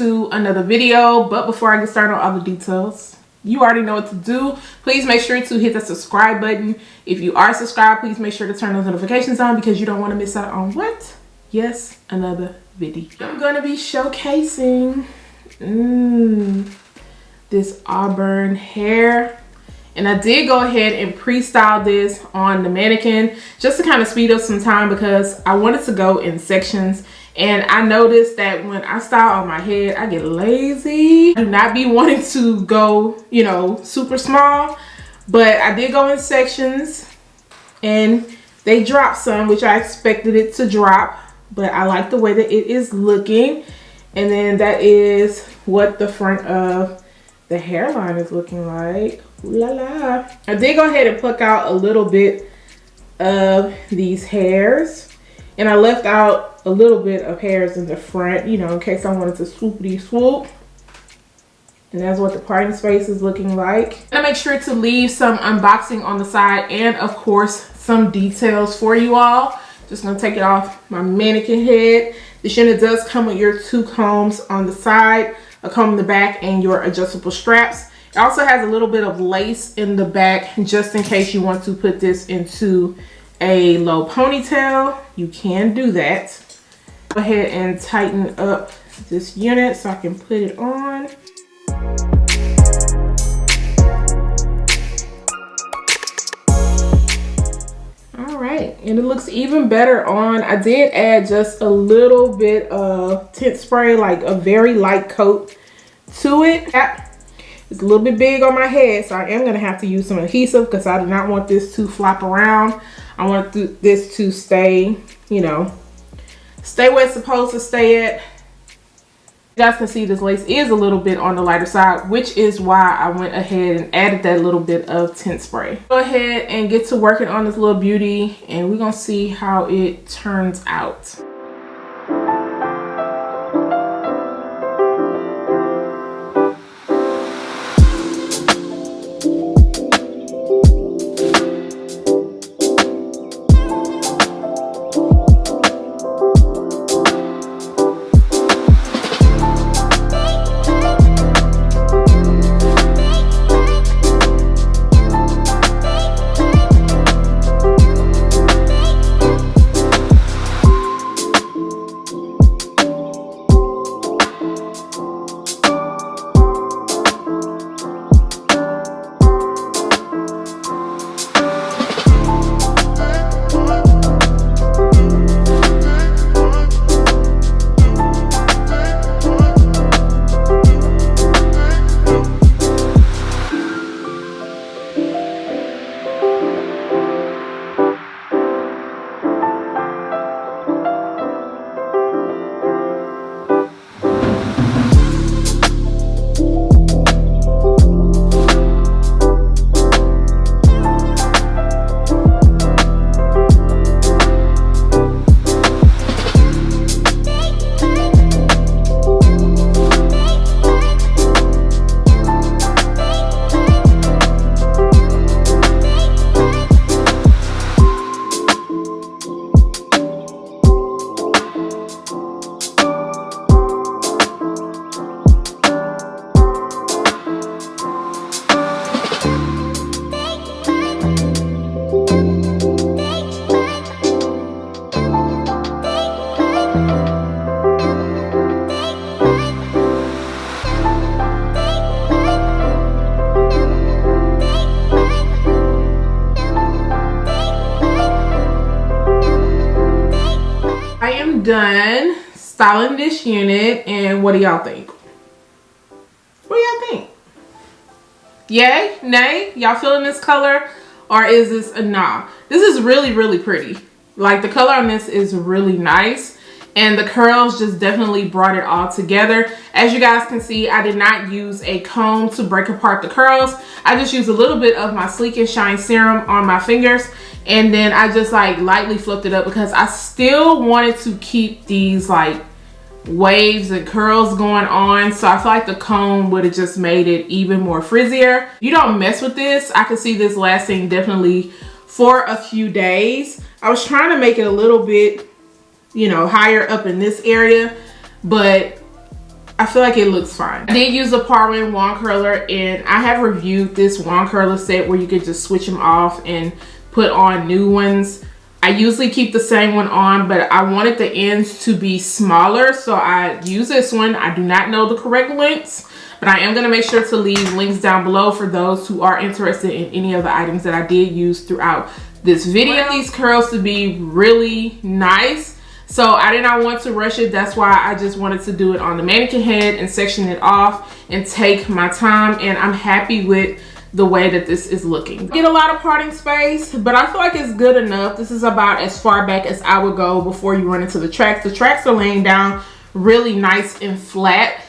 into another video. But before I get started on all the details, you already know what to do. Please make sure to hit the subscribe button. If you are subscribed, please make sure to turn those notifications on because you don't want to miss out on what? Yes, another video. I'm going to be showcasing this Auburn hair. And I did go ahead and pre-style this on the mannequin just to kind of speed up some time because I wanted to go in sections. And I noticed that when I style on my head, I get lazy. I do not be wanting to go, you know, super small. But I did go in sections and they dropped some, which I expected it to drop. But I like the way that it is looking. And then that is what the front of the hairline is looking like. Ooh la la. I did go ahead and pluck out a little bit of these hairs. And I left out a little bit of hairs in the front, you know, in case I wanted to swoopity swoop. And that's what the parting space is looking like. I make sure to leave some unboxing on the side and of course some details for you all. Just gonna take it off my mannequin head. This unit does come with your 2 combs on the side, a comb in the back, and your adjustable straps. It also has a little bit of lace in the back just in case you want to put this into a low ponytail. You can do that. Go ahead and tighten up this unit so I can put it on. Alright, and it looks even better on. I did add just a little bit of tint spray, like a very light coat to it. It's a little bit big on my head, so I am going to have to use some adhesive because I do not want this to flop around. I want this to stay, you know, stay where it's supposed to stay at. You guys can see this lace is a little bit on the lighter side, which is why I went ahead and added that little bit of tint spray. Go ahead and get to working on this little beauty and we're going to see how it turns out. Done styling this unit, and what do y'all think? What do y'all think? Yay? Nay? Y'all feeling this color, or is this a nah? This is really pretty. Like, the color on this is really nice, and the curls just definitely brought it all together. As you guys can see, I did not use a comb to break apart the curls. I just used a little bit of my Sleek and Shine serum on my fingers, and then I just like lightly flipped it up because I still wanted to keep these like waves and curls going on. So I feel like the comb would have just made it even more frizzier. You don't mess with this. I could see this lasting definitely for a few days. I was trying to make it a little bit, you know, higher up in this area, but I feel like it looks fine. I did use the Parwin wand curler, and I have reviewed this wand curler set where you could just switch them off and put on new ones. I usually keep the same one on, but I wanted the ends to be smaller, so I use this one. I do not know the correct lengths, but I am going to make sure to leave links down below for those who are interested in any of the items that I did use throughout this video. I want these curls to be really nice, so I did not want to rush it. That's why I just wanted to do it on the mannequin head and section it off and take my time, and I'm happy with the way that this is looking. Get a lot of parting space, but I feel like it's good enough. This is about as far back as I would go before you run into the tracks. The tracks are laying down really nice and flat,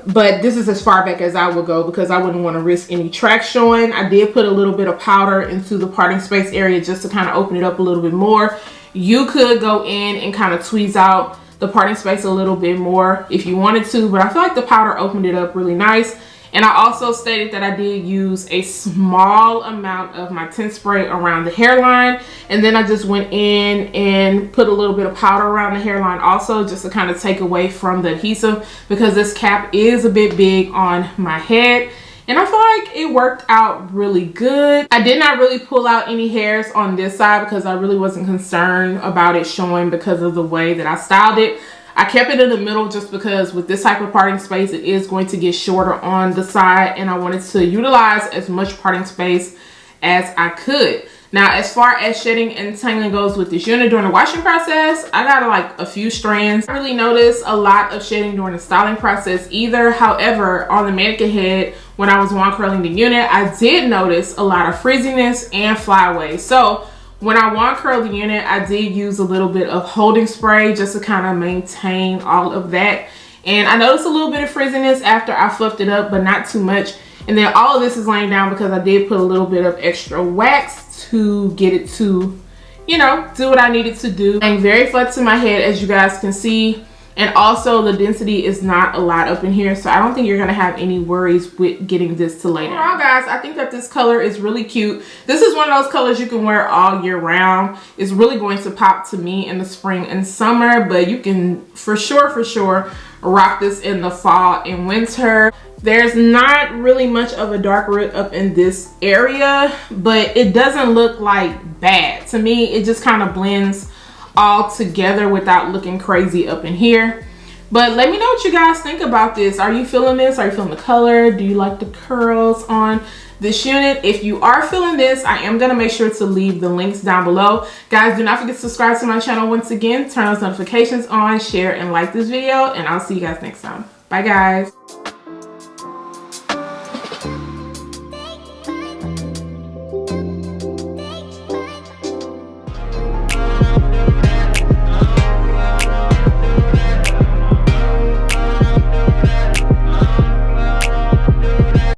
but this is as far back as I would go because I wouldn't want to risk any tracks showing. I did put a little bit of powder into the parting space area just to kind of open it up a little bit more. You could go in and kind of tweeze out the parting space a little bit more if you wanted to, but I feel like the powder opened it up really nice. And I also stated that I did use a small amount of my tint spray around the hairline. And then I just went in and put a little bit of powder around the hairline also, just to kind of take away from the adhesive, because this cap is a bit big on my head. And I feel like it worked out really good. I did not really pull out any hairs on this side because I really wasn't concerned about it showing because of the way that I styled it. I kept it in the middle just because with this type of parting space, it is going to get shorter on the side, and I wanted to utilize as much parting space as I could. Now, as far as shedding and tangling goes with this unit during the washing process, I got like a few strands. I really noticed a lot of shedding during the styling process either. However, on the mannequin head, when I was wand curling the unit, I did notice a lot of frizziness and flyaways. So when I wand curled the unit, I did use a little bit of holding spray just to kind of maintain all of that. And I noticed a little bit of frizziness after I fluffed it up, but not too much. And then all of this is laying down because I did put a little bit of extra wax to get it to, you know, do what I needed to do. I'm very flat to my head, as you guys can see. And also the density is not a lot up in here, so I don't think you're gonna have any worries with getting this to lay down. Overall, guys, I think that this color is really cute. This is one of those colors you can wear all year round. It's really going to pop to me in the spring and summer, but you can for sure rock this in the fall and winter. There's not really much of a dark root up in this area, but it doesn't look like bad. To me, it just kind of blends all together without looking crazy up in here. But let me know what you guys think about this. Are you feeling this? Are you feeling the color? Do you like the curls on this unit? If you are feeling this, I am going to make sure to leave the links down below. Guys, do not forget to subscribe to my channel once again. Turn those notifications on, share, and like this video. And I'll see you guys next time. Bye, guys.